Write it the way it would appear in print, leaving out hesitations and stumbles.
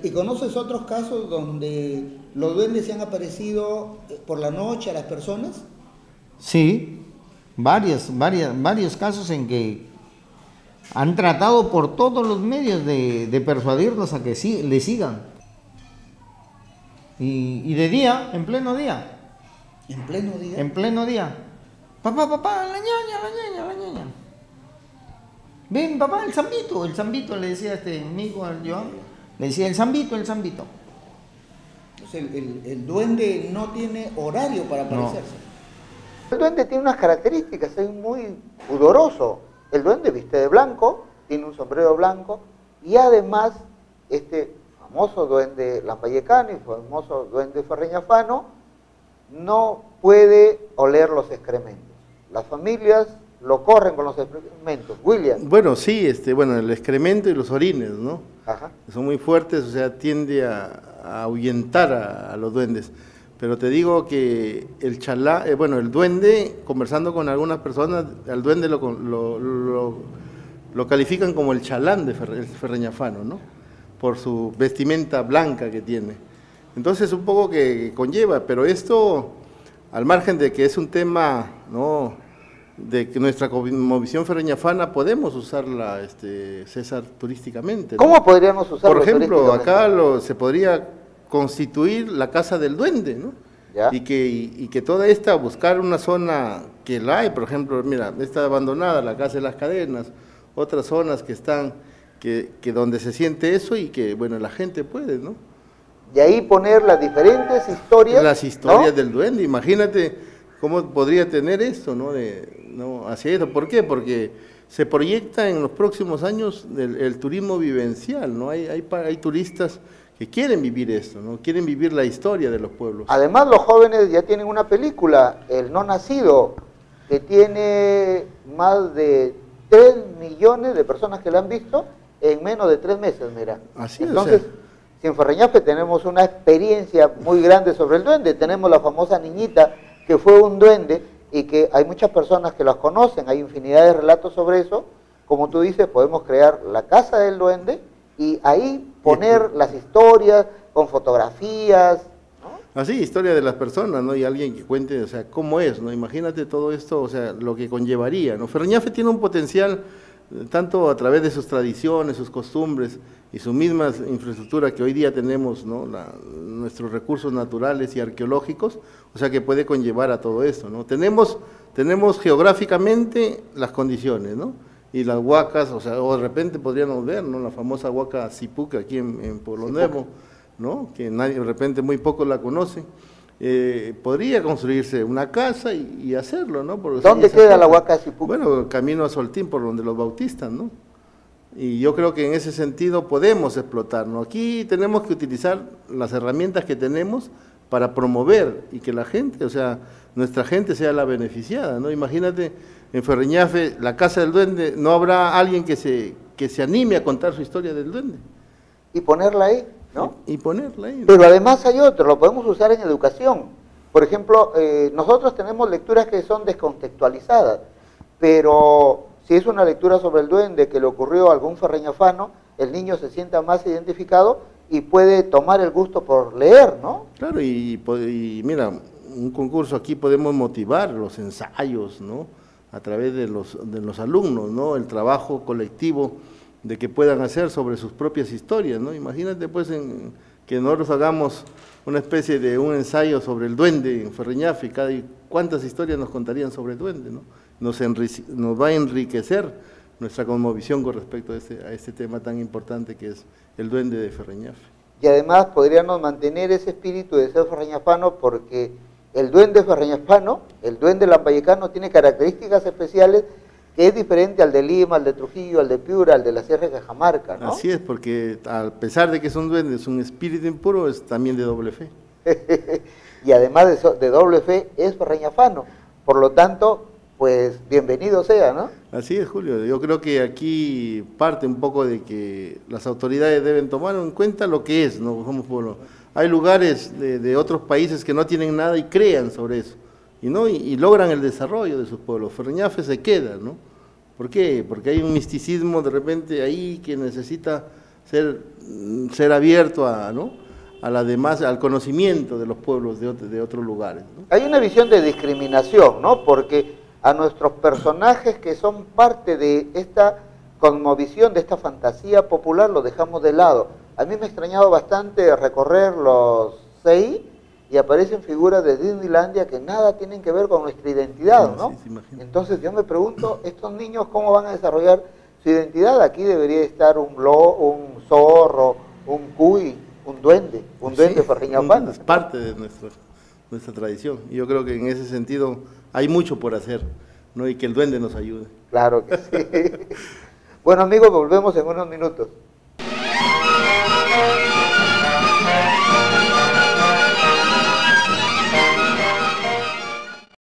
¿Y conoces otros casos donde los duendes se han aparecido por la noche a las personas? Sí, varios casos en que han tratado por todos los medios de persuadirlos a que sí, le sigan. Y de día, en pleno día. ¿En pleno día? En pleno día. Papá, la ñaña. Ven, papá, el zambito, le decía mi hijo al Joan, le decía el zambito. Entonces el duende no tiene horario para aparecerse. No. El duende tiene unas características, es muy pudoroso. El duende viste de blanco, tiene un sombrero blanco y además este famoso duende lambayecano y famoso duende ferreñafano no puede oler los excrementos. Las familias lo corren con los excrementos. William. Bueno, sí, el excremento y los orines, ¿no? Ajá. Son muy fuertes, o sea, tiende a ahuyentar a los duendes. Pero te digo que el duende, conversando con algunas personas, al duende lo califican como el chalán el ferreñafano, ¿no? Por su vestimenta blanca que tiene. Entonces, un poco que conlleva, pero esto, al margen de que es un tema, ¿no?, de que nuestra cosmovisión ferreñafana podemos usarla, César, turísticamente, ¿no? ¿Cómo podríamos usarla? Por ejemplo, acá se podría constituir la casa del duende, ¿no? ¿Ya? Y que toda esta, buscar una zona que la hay, por ejemplo, mira, está abandonada la casa de las cadenas, otras zonas que están, que donde se siente eso y que, bueno, la gente puede, ¿no? Y ahí poner las diferentes historias. Las historias, ¿no?, del duende, imagínate cómo podría tener esto, ¿no? Hacia eso. ¿Por qué? Porque se proyecta en los próximos años el turismo vivencial, ¿no? Hay turistas que quieren vivir esto, ¿no? Quieren vivir la historia de los pueblos. Además, los jóvenes ya tienen una película, El No Nacido, que tiene más de 3 millones de personas que la han visto en menos de 3 meses, mira. Así es. Entonces, si en Ferreñafe tenemos una experiencia muy grande sobre el duende, tenemos la famosa niñita que fue un duende y que hay muchas personas que las conocen, hay infinidad de relatos sobre eso. Como tú dices, podemos crear la casa del duende y ahí poner las historias con fotografías, ¿no? Así, historia de las personas, ¿no? Y alguien que cuente, o sea, cómo es, ¿no? Imagínate todo esto, o sea, lo que conllevaría, ¿no? Ferreñafe tiene un potencial, tanto a través de sus tradiciones, sus costumbres y su misma infraestructura que hoy día tenemos, ¿no? Nuestros recursos naturales y arqueológicos, o sea, que puede conllevar a todo esto, ¿no? Tenemos geográficamente las condiciones, ¿no? Y las huacas, o sea, o de repente podríamos ver, ¿no?, la famosa huaca Zipuca aquí en Pueblo Nuevo, ¿no?, que nadie, de repente muy pocos la conocen. Podría construirse una casa y hacerlo, ¿no? ¿Dónde queda la huaca Zipuca? Bueno, camino a Soltín, por donde los bautistas, ¿no? Y yo creo que en ese sentido podemos explotarnos. Aquí tenemos que utilizar las herramientas que tenemos para promover y que la gente, o sea, nuestra gente sea la beneficiada, ¿no? Imagínate, en Ferreñafe, la casa del duende, no habrá alguien que se anime a contar su historia del duende. Y ponerla ahí, ¿no? Y ponerla ahí, ¿no? Pero además hay otro, lo podemos usar en educación. Por ejemplo, nosotros tenemos lecturas que son descontextualizadas, pero si es una lectura sobre el duende que le ocurrió a algún ferreñafano, el niño se sienta más identificado y puede tomar el gusto por leer, ¿no? Claro, y mira, un concurso aquí podemos motivar los ensayos, ¿no?, a través de los alumnos, ¿no?, el trabajo colectivo de que puedan hacer sobre sus propias historias, ¿no? Imagínate pues que nosotros hagamos una especie de un ensayo sobre el duende en Ferreñafe, cuántas historias nos contarían sobre el duende, ¿no? Nos va a enriquecer nuestra cosmovisión con respecto a este tema tan importante que es el duende de Ferreñafe. Y además podríamos mantener ese espíritu de ser ferreñafano porque el duende ferreñafano, el duende lambayecano tiene características especiales que es diferente al de Lima, al de Trujillo, al de Piura, al de la Sierra de Cajamarca, ¿no? Así es, porque a pesar de que es un duende, es un espíritu impuro, es también de doble fe. Y además de doble fe, es ferreñafano. Por lo tanto, pues bienvenido sea, ¿no? Así es, Julio. Yo creo que aquí parte un poco de que las autoridades deben tomar en cuenta lo que es, ¿no? Somos pueblo. Hay lugares de otros países que no tienen nada y crean sobre eso, y logran el desarrollo de sus pueblos. Ferreñafe se queda, ¿no? ¿Por qué? Porque hay un misticismo de repente ahí que necesita ser abierto a, ¿no?, a la demás, al conocimiento de los pueblos de otros lugares, ¿no? Hay una visión de discriminación, ¿no? Porque a nuestros personajes que son parte de esta cosmovisión, de esta fantasía popular, lo dejamos de lado. A mí me ha extrañado bastante recorrer los CI y aparecen figuras de Disneylandia que nada tienen que ver con nuestra identidad, ¿no? Sí, imagino. Entonces yo me pregunto, ¿estos niños cómo van a desarrollar su identidad? Aquí debería estar un zorro, un cuy, un duende ferriñafano. Es parte de nuestra tradición. Y yo creo que en ese sentido hay mucho por hacer, ¿no? Y que el duende nos ayude. Claro que sí. Bueno, amigos, volvemos en unos minutos.